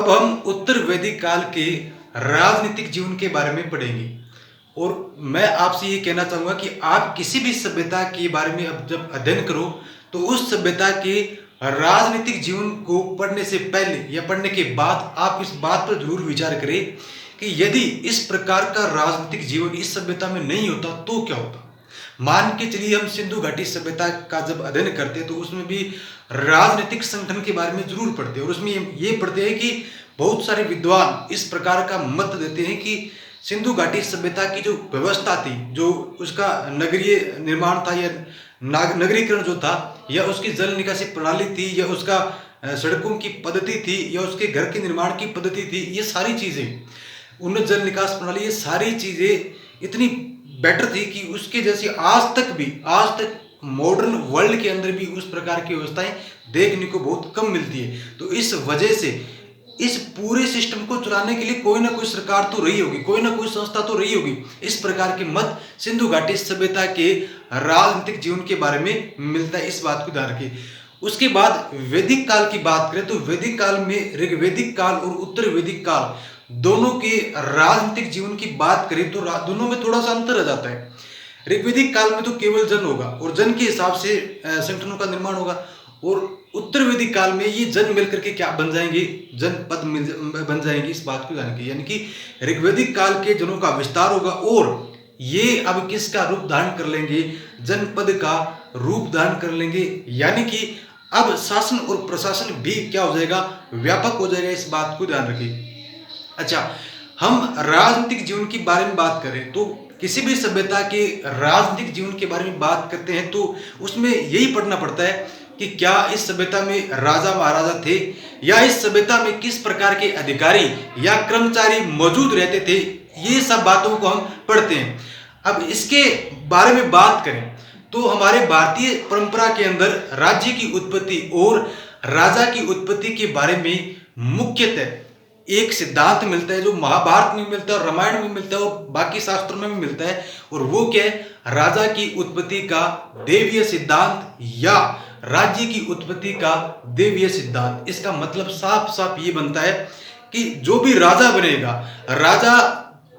अब हम उत्तर वैदिक काल के राजनीतिक जीवन के बारे में पढ़ेंगे। और मैं आपसे ये कहना चाहूँगा कि आप किसी भी सभ्यता के बारे में अब जब अध्ययन करो तो उस सभ्यता के राजनीतिक जीवन को पढ़ने से पहले या पढ़ने के बाद आप इस बात पर जरूर विचार करें कि यदि इस प्रकार का राजनीतिक जीवन इस सभ्यता में नहीं होता तो क्या होता। मान के चलिए हम सिंधु घाटी सभ्यता का जब अध्ययन करते हैं तो उसमें भी राजनीतिक संगठन के बारे में जरूर पढ़ते हैं और उसमें ये पढ़ते हैं कि बहुत सारे विद्वान इस प्रकार का मत देते हैं कि सिंधु घाटी सभ्यता की जो व्यवस्था थी, जो उसका नगरीय निर्माण था या नगरीकरण जो था, या उसकी जल निकासी प्रणाली थी, या उसका सड़कों की पद्धति थी, या उसके घर के निर्माण की पद्धति थी, ये सारी चीजें, उन्नत जल निकास प्रणाली, ये सारी चीजें इतनी बेटर थी कि उसके जैसी आज तक मॉडर्न वर्ल्ड के अंदर भी उस प्रकार की व्यवस्थाएं देखने को बहुत कम मिलती है। तो इस वजह से इस पूरे सिस्टम को चलाने के लिए कोई ना कोई सरकार तो रही होगी, कोई ना कोई संस्था तो रही होगी। इस प्रकार के मत सिंधु घाटी सभ्यता के राजनीतिक जीवन के बारे में मिलता है, इस बात को ध्यान रखिए। उसके बाद वैदिक काल की बात करें तो वैदिक काल में ऋग्वैदिक काल और उत्तर वैदिक काल दोनों के राजनीतिक जीवन की बात करें तो दोनों में थोड़ा सा अंतर आ जाता है। ऋग्वैदिक काल में तो केवल जन होगा और जन के हिसाब से संगठनों का निर्माण होगा, और उत्तर वैदिक काल में ये जन मिलकर के क्या बन जाएंगे, जनपद बन जाएंगे। इस बात को जान के यानी कि ऋग्वैदिक काल के जनों का विस्तार होगा और ये अब किसका रूप धारण कर लेंगे, जनपद का रूप धारण कर लेंगे। यानी कि अब शासन और प्रशासन भी क्या हो जाएगा, व्यापक हो जाएगा। इस बात को ध्यान रखिए। अच्छा, हम राजनीतिक जीवन के बारे में बात करें तो किसी भी सभ्यता के राजनीतिक जीवन के बारे में बात करते हैं तो उसमें यही पढ़ना पड़ता है कि क्या इस सभ्यता में राजा महाराजा थे, या इस सभ्यता में किस प्रकार के अधिकारी या कर्मचारी मौजूद रहते थे। ये सब बातों को हम पढ़ते हैं। अब इसके बारे में बात करें तो हमारे भारतीय परंपरा के अंदर राज्य की उत्पत्ति और राजा की उत्पत्ति के बारे में मुख्यतः एक सिद्धांत मिलता है जो महाभारत में मिलता है, रामायण में मिलता है और बाकी शास्त्रों में भी मिलता है। और वो क्या है, राजा की उत्पत्ति का देवीय सिद्धांत या राज्य की उत्पत्ति का देवीय सिद्धांत। इसका मतलब साफ साफ ये बनता है कि जो भी राजा बनेगा, राजा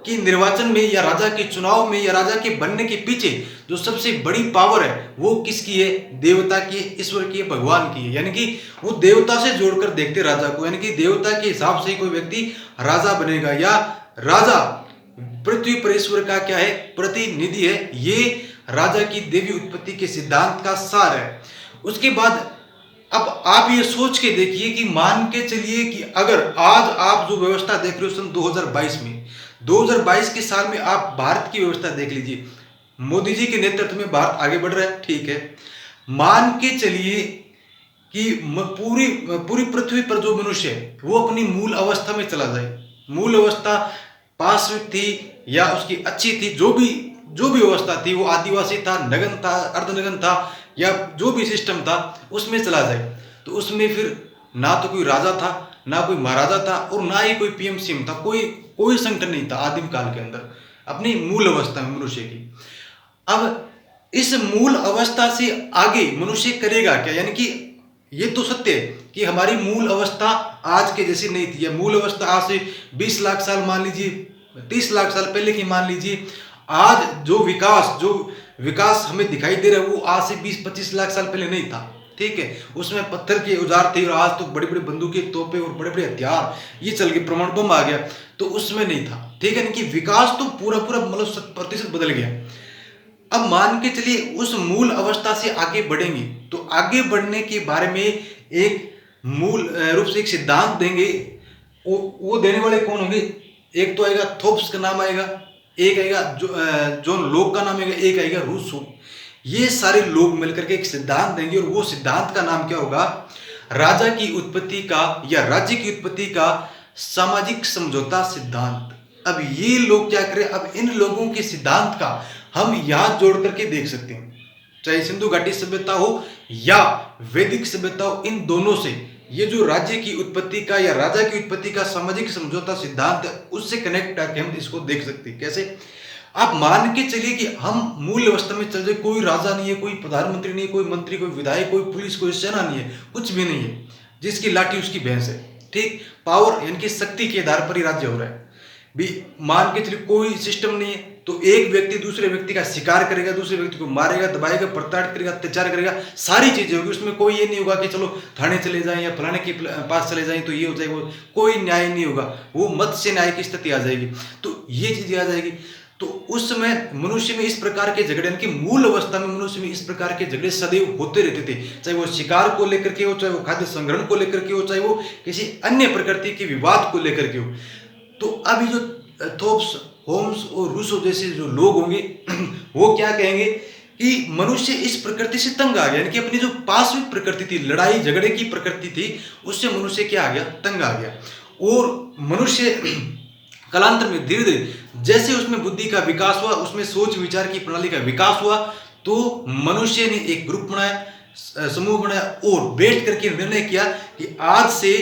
के निर्वाचन में या राजा के चुनाव में या राजा के बनने के पीछे जो सबसे बड़ी पावर है वो किसकी है, देवता की, ईश्वर की, भगवान की है। यानी कि वो देवता से जोड़कर देखते राजा को, यानी कि देवता के हिसाब से कोई व्यक्ति राजा बनेगा या राजा पृथ्वी पर ईश्वर का क्या है, प्रतिनिधि है। ये राजा की देवी उत्पत्ति के सिद्धांत का सार है। उसके बाद अब आप ये सोच के देखिए कि मान के चलिए कि अगर आज आप जो व्यवस्था देख रहे हो सन 2022 में, 2022 के साल में आप भारत की व्यवस्था देख लीजिए। मोदी जी के नेतृत्व में भारत आगे बढ़ रहा है, ठीक है। मान के चलिए कि पूरी पूरी पृथ्वी पर जो मनुष्य है वो अपनी मूल अवस्था में चला जाए। मूल अवस्था पाश्विक थी या उसकी अच्छी थी, जो भी अवस्था थी, वो आदिवासी था, नगन था, अर्धनगन था, या जो भी सिस्टम था उसमें चला जाए, तो उसमें फिर ना तो कोई राजा था, ना कोई महाराजा था, और ना ही कोई पीएम सीएम था। कोई संगठन नहीं था आदिम काल के अंदर अपनी मूल अवस्था में मनुष्य की। अब इस मूल अवस्था से आगे मनुष्य करेगा क्या, यानी कि ये तो सत्य है कि हमारी मूल अवस्था आज के जैसी नहीं थी। मूल अवस्था आज से 20 लाख साल मान लीजिए, 30 लाख साल पहले की मान लीजिए। आज जो विकास हमें दिखाई दे रहा है वो आज से 20-25 लाख साल पहले नहीं था, ठीक है। उसमें पत्थर के औजार थे और आज तो बड़े बड़े बंदूकें, तोपे और बड़े बड़े हथियार ये चल गए, परमाणु बम आ गया, तो उसमें नहीं था, ठीक है। कि विकास तो पूरा मतलब 100% बदल गया। अब मान के चलिए उस मूल अवस्था से आगे बढ़ेंगे तो आगे बढ़ने के बारे में एक मूल रूप से एक सिद्धांत देंगे। वो देने वाले कौन होंगे, एक तो आएगा थॉप्स का नाम आएगा, एक आएगा जॉन लॉक का नाम आएगा, एक आएगा रूसो। ये सारे लोग मिलकर के एक सिद्धांत देंगे और वो सिद्धांत का नाम क्या होगा, राजा की उत्पत्ति का या राज्य की उत्पत्ति का सामाजिक समझौता सिद्धांत। अब ये लोग क्या करें, अब इन लोगों के सिद्धांत का हम यहां जोड़ करके देख सकते हैं, चाहे सिंधु घाटी सभ्यता हो या वैदिक सभ्यता हो, इन दोनों से ये जो राज्य की उत्पत्ति का या राजा की उत्पत्ति का सामाजिक समझौता सिद्धांत है उससे कनेक्ट करके हम इसको देख सकते हैं। कैसे, आप मान के चलिए कि हम मूल अवस्था में चल जाए, कोई राजा नहीं है, कोई प्रधानमंत्री नहीं है, कोई मंत्री, कोई विधायक, कोई पुलिस, कोई सेना नहीं है, कुछ भी नहीं है, जिसकी लाठी उसकी भैंस है, ठीक, पावर यानी कि शक्ति के आधार पर ही राज्य हो रहा है। भी मान के चलिए कोई सिस्टम नहीं है तो एक व्यक्ति दूसरे व्यक्ति का शिकार करेगा, दूसरे व्यक्ति को मारेगा, दबाएगा, प्रताड़ित करेगा, अत्याचार करेगा, सारी चीजें होगी। उसमें कोई ये नहीं होगा कि चलो थाने चले जाएं या फलाने के पास चले जाएं तो ये हो जाएगा, कोई न्याय नहीं होगा, वो मत्स्य न्याय की स्थिति आ जाएगी। तो ये चीजें आ जाएगी। तो उस समय मनुष्य में इस प्रकार के झगड़े, यानी कि मूल अवस्था में मनुष्य में इस प्रकार के झगड़े सदैव होते रहते थे, चाहे वो शिकार को लेकर के हो, चाहे वो खाद्य संग्रहण को लेकर के हो, चाहे वो किसी अन्य प्रकृति के विवाद को लेकर के हो। तो अब ये जो थॉप्स, होम्स और रूसो जैसे जो लोग होंगे वो क्या कहेंगे कि मनुष्य इस प्रकृति से तंग आ गया, यानी कि अपनी जो पाश्विक प्रकृति थी, लड़ाई झगड़े की प्रकृति थी, उससे मनुष्य क्या आ गया, तंग आ गया। और मनुष्य कालांतर में धीरे धीरे जैसे उसमें बुद्धि का विकास हुआ, उसमें सोच विचार की प्रणाली का विकास हुआ, तो मनुष्य ने एक ग्रुप बनाया, समूह बनाया और बैठ करके निर्णय किया कि आज से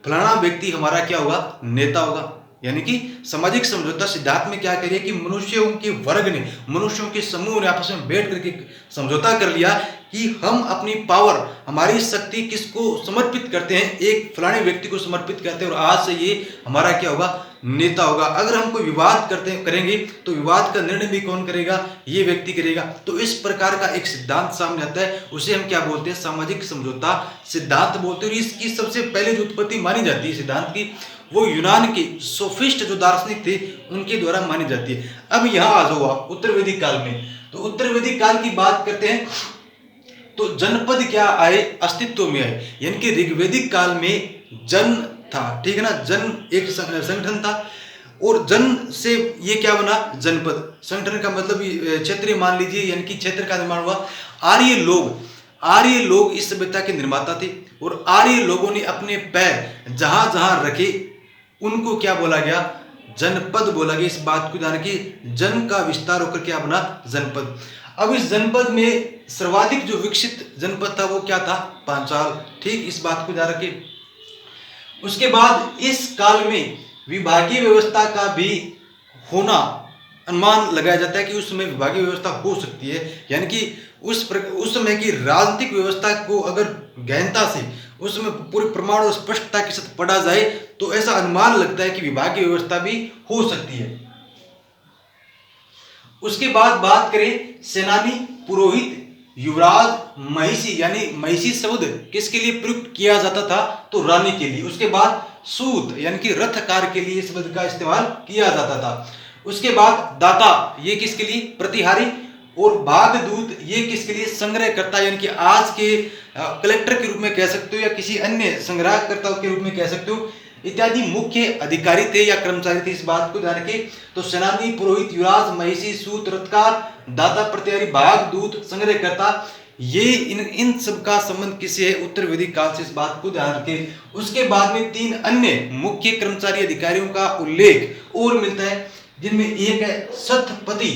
फलाना व्यक्ति हमारा क्या होगा, नेता होगा। यानी कि सामाजिक समझौता सिद्धांत में क्या करिए कि मनुष्यों के वर्ग ने, मनुष्यों के समूह ने आपस में बैठ करके समझौता कर लिया कि हम अपनी पावर, हमारी शक्ति किसको समर्पित करते हैं, एक फलाने व्यक्ति को समर्पित करते हैं और आज से ये हमारा क्या होगा, नेता होगा। अगर हम कोई विवाद करेंगे तो विवाद का निर्णय भी कौन करेगा, ये व्यक्ति करेगा। तो इस प्रकार का एक सिद्धांत सामने आता है, उसे हम क्या बोलते हैं, सामाजिक समझौता सिद्धांत बोलते हैं। और इसकी सबसे पहले जो उत्पत्ति मानी जाती है सिद्धांत की, वो यूनान के सोफिस्ट जो दार्शनिक थे उनके द्वारा मानी जाती है। अब यहाँ आ जाओ आप उत्तर वैदिक काल में। तो उत्तर वैदिक काल की बात करते हैं तो जनपद क्या आए, अस्तित्व में आए, यानी कि ऋग्वैदिक काल में जन था, ठीक है ना, जन एक संगठन था और जन से ये क्या बना, जनपद। संगठन का मतलब क्षेत्रीय मान लीजिए, यानी कि क्षेत्र का निर्माण हुआ। आर्य लोग इस सभ्यता के निर्माता थे और आर्य लोगों ने अपने पैर जहां जहां रखे उनको क्या बोला गया, जनपद बोला गया। इस बात को ध्यान रखिए, जन का विस्तार होकर क्या बना, जनपद। अब इस जनपद में सर्वाधिक जो विकसित जनपद था वो क्या था, पांचाल, ठीक, इस बात को ध्यान रखिए। उसके बाद इस काल में विभागीय व्यवस्था का भी होना अनुमान लगाया जाता है कि उस समय विभागीय व्यवस्था हो सकती है, यानी कि उस समय की राजनीतिक व्यवस्था को अगर गहनता से उसमें पूरे प्रमाण और स्पष्टता के साथ पढ़ा जाए तो ऐसा अनुमान लगता है कि विभागीय व्यवस्था भी हो सकती है। उसके बाद बात करें सेनानी, पुरोहित, युवराज, महिषी, यानी महिषी शब्द किसके लिए प्रयुक्त किया जाता था, तो रानी के लिए। उसके बाद सूत यानी कि रथकार के लिए इस शब्द का इस्तेमाल किया जाता था। उसके बाद दाता, ये किसके लिए, प्रतिहारी, और भागदूत ये किसके लिए, संग्रहकर्ता, यानी कि आज के कलेक्टर के रूप में कह सकते हो या किसी अन्य संग्रहकर्ता के रूप में कह सकते हो, इत्यादि मुख्य अधिकारी थे या कर्मचारी थे। इस बात को ध्यान रखें। तो सेनानी, पुरोहित, युवराज, महिषी, सूत, रथकार, दाता, प्रतिहारी, भागदूत, संग्रहकर्ता, ये इन सब का संबंध किससे है, उत्तर वैदिक काल से। इस बात को ध्यान रखें। उसके बाद में 3 अन्य मुख्य कर्मचारी अधिकारियों का उल्लेख और मिलता है, जिनमें एक है सत्पति,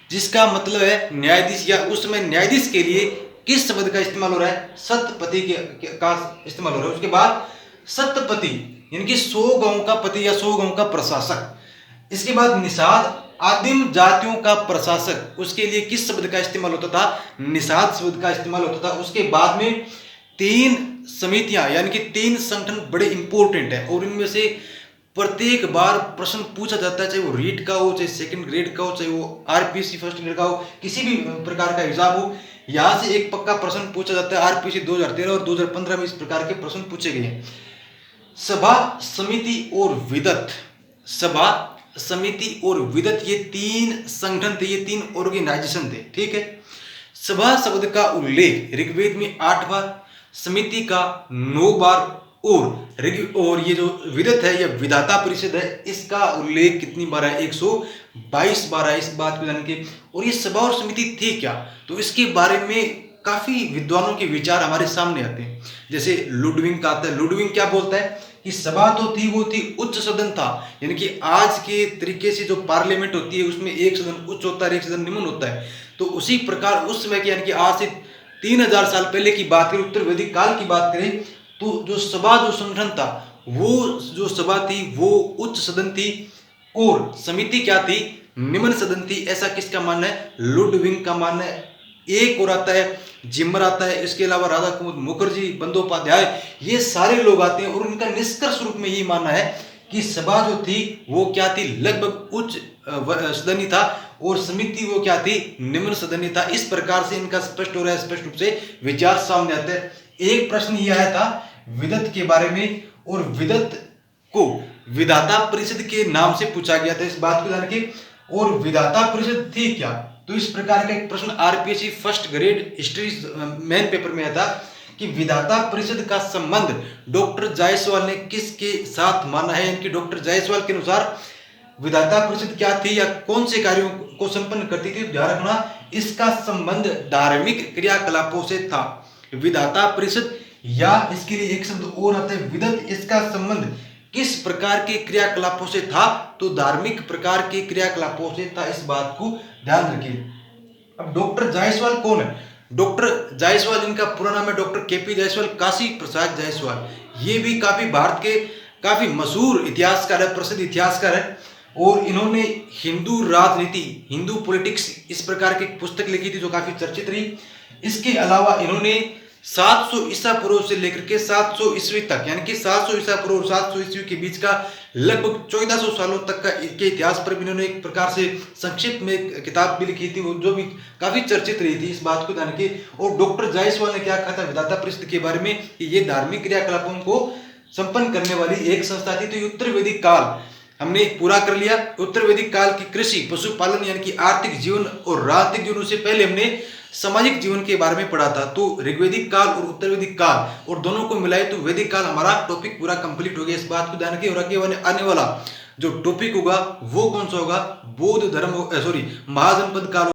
जिसका मतलब है न्यायाधीश, या उस समय न्यायाधीश के लिए किस शब्द का इस्तेमाल हो रहा है, सत्पति का इस्तेमाल हो रहा है। उसके बाद सत्पति यानी कि 100 गांव का पति या 100 गांव का प्रशासक। इसके बाद निषाद, आदिम जातियों का प्रशासक, उसके लिए किस शब्द का इस्तेमाल होता था, निषाद शब्द का इस्तेमाल होता था। उसके बाद में 3 समितियां यानी कि 3 संगठन बड़े इंपॉर्टेंट है और इनमें से प्रत्येक बार प्रश्न पूछा जाता है, चाहे वो रीट का हो, चाहे सेकंड ग्रेड का हो, चाहे वो आरपीसी फर्स्ट ग्रेड का हो, किसी भी प्रकार का एग्जाम हो, यहाँ से एक पक्का प्रश्न पूछा जाता है। आरपीसी 2013 और 2015 में इस प्रकार के प्रश्न पूछे गए हैं। सभा, समिति और विदत, सभा, समिति और विदत, ये 3 संगठन थे, ये 3 ऑर्गेनाइजेशन थे, ठीक है। सभा शब्द का उल्लेख ऋग्वेद में 8 बार, समिति का 9 बार और ये जो विदत है या विधाता परिषद है, इसका उल्लेख कितनी बार है, 122 बार है। इस बात को जान के, और ये सभा और समिति थी क्या, तो इसके बारे में काफी विद्वानों के विचार हमारे सामने आते हैं। जैसे लुडविंग का आता है, लुडविंग क्या बोलता है कि सभा तो थी, वो थी उच्च सदन था, यानी कि आज के तरीके से जो पार्लियामेंट होती है उसमें एक सदन उच्च होता है, एक सदन निम्न होता है। तो उसी प्रकार उस समय की, यानी कि आज से 3000 साल पहले की बात करें, उत्तर वैदिक काल की बात करें, तो जो सभा, जो संगठन था, वो जो सभा थी वो उच्च सदन थी और समिति क्या थी, निम्न सदन थी। ऐसा किसका मानना है, लुडविंग का मानना है। एक और आता है जिम्मर आता है, इसके अलावा राधा कुमुद मुखर्जी, बंदोपाध्याय, ये सारे लोग आते हैं और उनका निष्कर्ष रूप में यही मानना है कि सभा जो थी वो क्या थी, लगभग उच्च सदनी था और समिति वो क्या थी, निम्न सदनी था। इस प्रकार से इनका स्पष्ट हो रहा है, स्पष्ट रूप से विचार सामने आते हैं। एक प्रश्न यह आया था विदत के बारे में और विदत को विधाता परिषद के नाम से पूछा गया था, इस बात को जान के। और विधाता परिषद थी क्या, तो इस प्रकार का एक प्रश्न RPSC first grade history main paper में आया था कि विधाता परिषद का संबंध डॉक्टर जायसवाल ने किसके साथ माना है। यानी कि डॉक्टर जायसवाल के अनुसार विधाता परिषद क्या थी या कौन से कार्यों को संपन्न करती थी, ध्यान रखना इसका संबंध धार्मिक क्रियाकलापों से था। विधाता परिषद या इसके लिए एक शब्द और आता है विदत, इसका संबंध किस प्रकार के क्रियाकलापों से था, तो धार्मिक प्रकार के क्रियाकलापों से था, इस बात को ध्यान रखिए। अब डॉक्टर जायसवाल कौन है, डॉक्टर जायसवाल इनका पूरा नाम है डॉक्टर केपी जायसवाल, काशी प्रसाद जायसवाल। ये भी काफी भारत के काफी मशहूर इतिहासकार है, प्रसिद्ध इतिहासकार है और इन्होंने हिंदू राजनीति, हिंदू पॉलिटिक्स इस प्रकार की पुस्तक लिखी थी जो काफी चर्चित रही। इसके अलावा इन्होंने 700 ईसा पूर्व से लेकर के 700 ईस्वी तक, यानी कि 700 ईसा पूर्व और 700 ईस्वी के बीच का लगभग 1400 सालों तक का के इतिहास पर भी इन्होंने एक प्रकार से संक्षिप्त में एक किताब भी लिखी थी, वो जो भी काफी चर्चित रही थी, इस बात को ध्यान के। और डॉक्टर जायसवाल ने क्या कहा था विधाता परिषद के बारे में कि ये धार्मिक क्रियाकलापों को संपन्न करने वाली एक संस्था थी। तो ये उत्तर वैदिक काल हमने पूरा कर लिया। उत्तर वैदिक काल की कृषि, पशुपालन यानी कि आर्थिक जीवन और राजनीतिक जीवन से पहले हमने सामाजिक जीवन के बारे में पढ़ा था। तो ऋग्वैदिक काल और उत्तर वैदिक काल और दोनों को मिलाए तो वैदिक काल हमारा टॉपिक पूरा कंप्लीट हो गया, इस बात को ध्यान रखिए। और आने वाला जो टॉपिक होगा वो कौन सा होगा, बौद्ध धर्म, सॉरी महाजनपद काल।